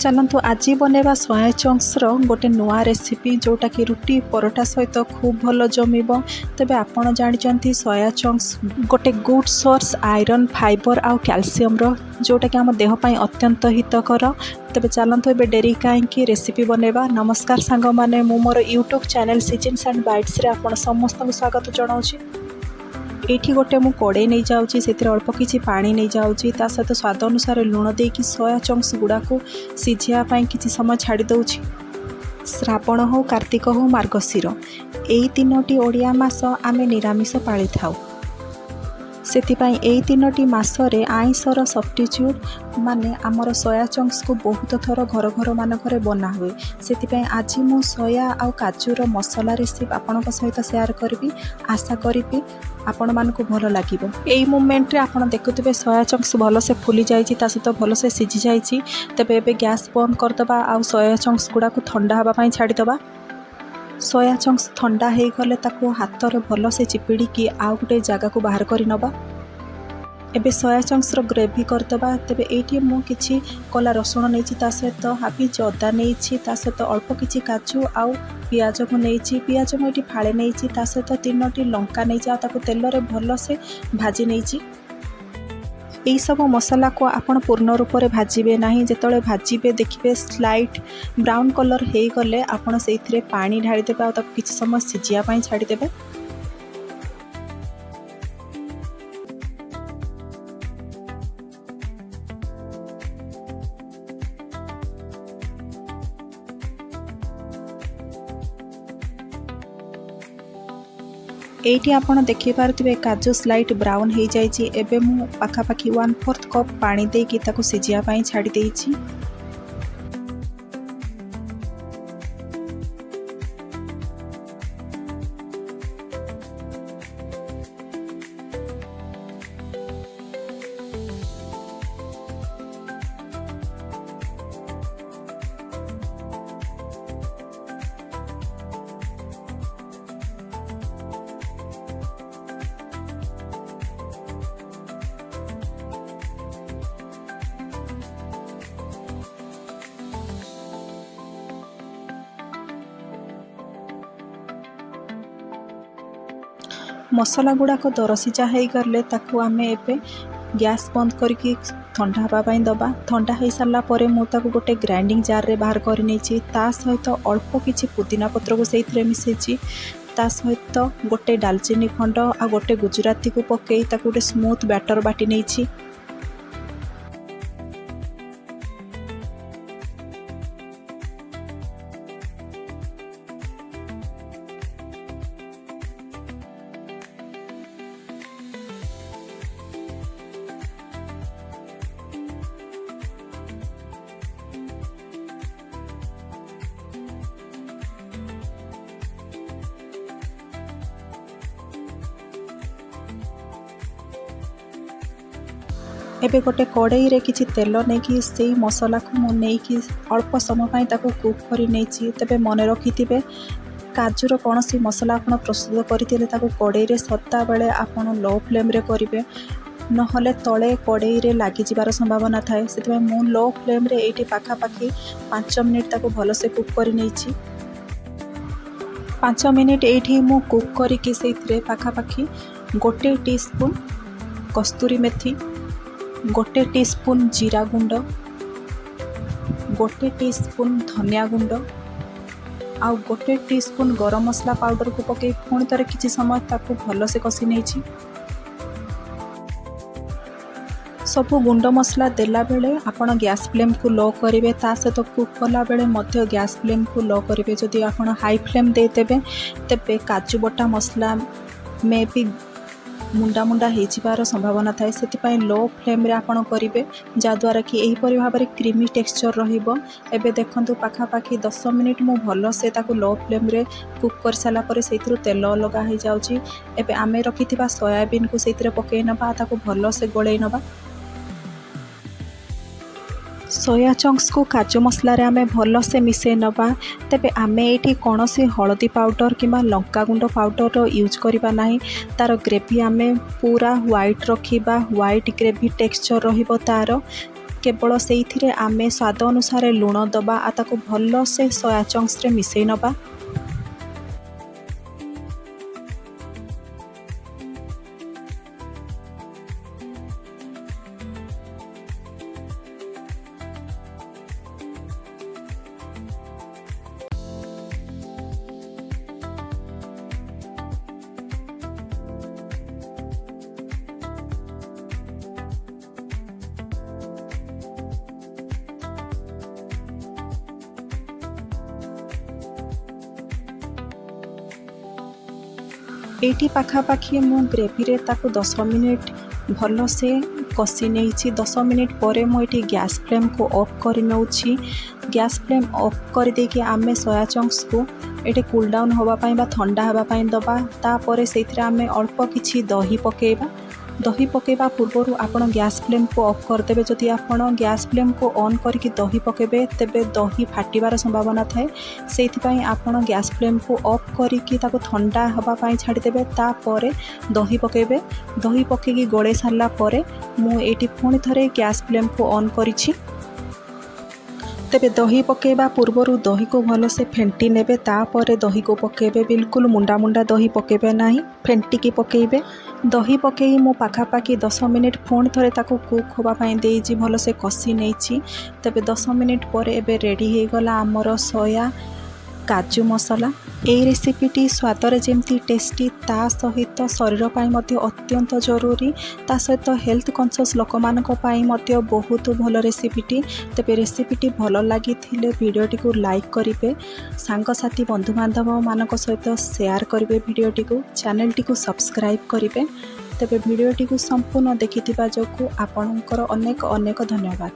चलतु आज बनवा सोया चंक्सर गोटे नुआ रेसिपी जोटा कि रुटी परोटा सहित खूब भल जमिब। तेबे आपण जानते सोया चंक्स गोटे गुड सोर्स आयरन फाइबर आउ कैल्शियम जोटा कि आम देहपाई अत्यंत हितकर। तेबे चलतु एबे डेरी कहीं रेसिपी बनवा। नमस्कार सांग माने मु मोर YouTube channel Seasons and Bites रे आपण समस्त स्वागत जनाऊँगी। एठी गोटे मु कड़े नहीं जाऊँगी से अल्प किसी पानी नहीं जाऊँगी ता सहित स्वाद अनुसार लुण देकी सोया चंक्स गुड़ा को सिझापी किसी समय छाड़ी दउछि। श्रावण हो कार्तिक हो मार्गशीर यही तीनोटी ओडिया मास आमे निरामिष पाली थाउ। सेतिपाई एई तीनोटी मासरे आइंसर सब्स्टिट्यूट माने आमर सोया चंक्स को बहुत थर घर घर मानकरे बना हुए। सेतिपाई आज मु सोया आउ काजूर मसला रेसिपी आपनक सहित शेयर करबी। आशा करी आपण मानकु भल लागिबो। एई मोमेंट रे आपण देखुथिबे सोया चंक्स भल से फुली जाइछि ता सहित भल से सिझी जाइछि। तबे एबे गैस बंद करदबा आउ सोया चंक्स गुडा को ठंडा हबा पई छाड़ी दबा। सोया चंक्स ठंडा हो गले ताको हाथ रे भल से चिपिड़ी की आउ गोटे जगह को बाहर कर नबा। एबे सोया चंक्स रो ग्रेवी करदबा। तेबे एठी मु किछि कला रसुण नहीं ता सहित हाफ इंच अदा नहीं ता सहित अल्प किछि काजू आउ पियाज को नहीं। पियाज मु एठी फाळे नहीं ता सहित तीनोटी लंका नहीं ताको तेल रे भल से भाजी नहीं। यही सब मसला को आपण पूर्ण रूप से भाजबे नहीं। जेतले भाजबे देखिए स्लाइट ब्राउन कलर हो गले आपण से पानी ढाली देबे और किसी समय सिझिया पई छाड़ी देबे। एठी आपण देखि पारथिबे काजू स्लाइट ब्राउन हो जाइछि। एबे मु पाखापाखि 1/4 कप पानी देकी ताको सिझिया पई छाड़ी देइछि। मसला गुड़ाक दरसिजा हो गले ताकू आमे एबे गैस बंद करके ठंडा हवाई दबा। ठंडा हो सारा पर मुझे गोटे ग्राइंडिंग जार रे बाहर कर नहीं। ता सहित अल्प किछि पुदीना पत्र को से मिसेछि। ता सहित गोटे डालचीनी खंड आ गोटे गुजराती को पकई ताकू गोटे स्मूथ बैटर बाटी नहीं। एबे गोटे कड़ाई रे किछि तेल नहीं से मसला को मु नहीं अल्प समय ताको कुक कर नहीं। तेबे मन रखिथिबे काजूर कौन सी मसला आपण प्रस्तुत करथिले ताको कड़ाई रे सत्ता बेले आपण लो फ्लेम रे करिवे नहले तले कड़ाई रे लागी जिबार संभावना थाए। सेतबे मु लो फ्लेम रे एठी पाखापाखि 5 मिनिट ताको भल से कुक कर नहीं। 5 मिनिट एठी मु कुक करिके सेइथरे पाखापाखि गोटे टीस्पून कस्तूरी मेथी, गोटे टीस्पून जीरा गुंड, गोटे टीस्पून धनिया गुंड आउ गोटे टीस्पून गरम मसला पाउडर को पकई पुणी थरे किछि समय ताकू भल से कसी नहीं। सबु गुंड मसला देला बेले आपण गैस फ्लेम को लो करिवे। ता सहित कुक कला बेले मध्य गैस फ्लेम को लो करिवे। जदि आपण हाई फ्लेम दे देबे तेबे काजू बटा मसला में भी मुंडा मुंडा हो जाबार संभावना थाए। से लो फ्लेम रे आपण करिवे जद्वारा कि एही परि भाबरे क्रीमी टेक्सचर रहिबो। एबे देखंतु पाखापाखि 10 मिनिट मु भल से ताकू लो फ्लेम रे कुक कर साला पर सेइथरु तेल लगा हो जाउची। एबे आमे रखिथिबा सोयाबीन को सेइथरे पकई नबा ताकू भल से गोळेई नबा। सोया चंक्स को काजू मसला रे आमे भल से मिसे नबा। तेबे आमे एठी कौन सी हलदी पाउडर किंबा लंका गुंड पाउडर यूज करबा नाही। तार ग्रेवी आमे पूरा व्हाइट रखिबा, व्हाइट ग्रेवी टेक्सचर रहिबो तार। केवल से आमे स्वाद अनुसार लुण दबा आ ताको भल से सोया चंक्स रे मिसई नबा। एटी पाखापाखी मु ग्रेवी रे ताको 10 मिनिट भल से कषि नहीं। 10 मिनिट पर मुझे गैस फ्लेम को ऑफ कर नौछि। गैस फ्लेम ऑफ कर देकी आमे सोया चंक्स को ये कूल डाउन होगापाई बा ठंडा होगापाई दबा। तापर से आमे अल्प किछि दही पकेबा। दही पकेबा पूर्वर आपण गैस फ्लेम को ऑफ करदेवे। जदि आपण गैस फ्लेम को ऑन करके दही पकेबे तेबे दही फाटिबार संभावना थाए। से आपण गैस फ्लेम को ऑफ करके ताको ठंडा होगापाई छाड़देवे। तापर दही पकेबे। दही पकेकी गोले सारा पर मुझे पुणी थरे गैस फ्लेम को ऑन करिछि। तेबे दही पकेबा पूर्वर दही को भल से फेंटी नेबे। तापर दही को पकेबे। बिल्कुल मुंडा मुंडा दही पकेबे नहीं, फेंटिकी पकेबे। दही पकई मु पाखापाखी 10 मिनिट पुणी थरे ताको कुक होगापाई देइछि। भल से कषि नहीं। तेबे 10 मिनिट पर एबे रेडी हो गला आमर सोया काजू मसला। এই ରେସିପିଟି ସ୍ୱାଦରେ ଯେମିତି ଟେଷ୍ଟି ତା ସହିତ ଶରୀର ପାଇଁ ମଧ୍ୟ ଅତ୍ୟନ୍ତ ଜରୁରୀ। ତା ସହିତ ହେଲ୍ଥ କନସିୟସ୍ ଲୋକମାନଙ୍କ ପାଇଁ ମଧ୍ୟ ବହୁତ ଭଲ ରେସିପିଟି। ତେବେ ରେସିପିଟି ଭଲ ଲାଗିଥିଲେ ଭିଡ଼ିଓଟିକୁ ଲାଇକ୍ କରିବେ, ସାଙ୍ଗସାଥି ବନ୍ଧୁବାନ୍ଧବମାନଙ୍କ ସହିତ ସେୟାର କରିବେ, ଭିଡ଼ିଓଟିକୁ ଚ୍ୟାନେଲଟିକୁ ସବସ୍କ୍ରାଇବ୍ କରିବେ। ତେବେ ଭିଡ଼ିଓଟିକୁ ସମ୍ପୂର୍ଣ୍ଣ ଦେଖିଥିବା ଯୋଗୁଁ ଆପଣଙ୍କର ଅନେକ ଅନେକ ଧନ୍ୟବାଦ।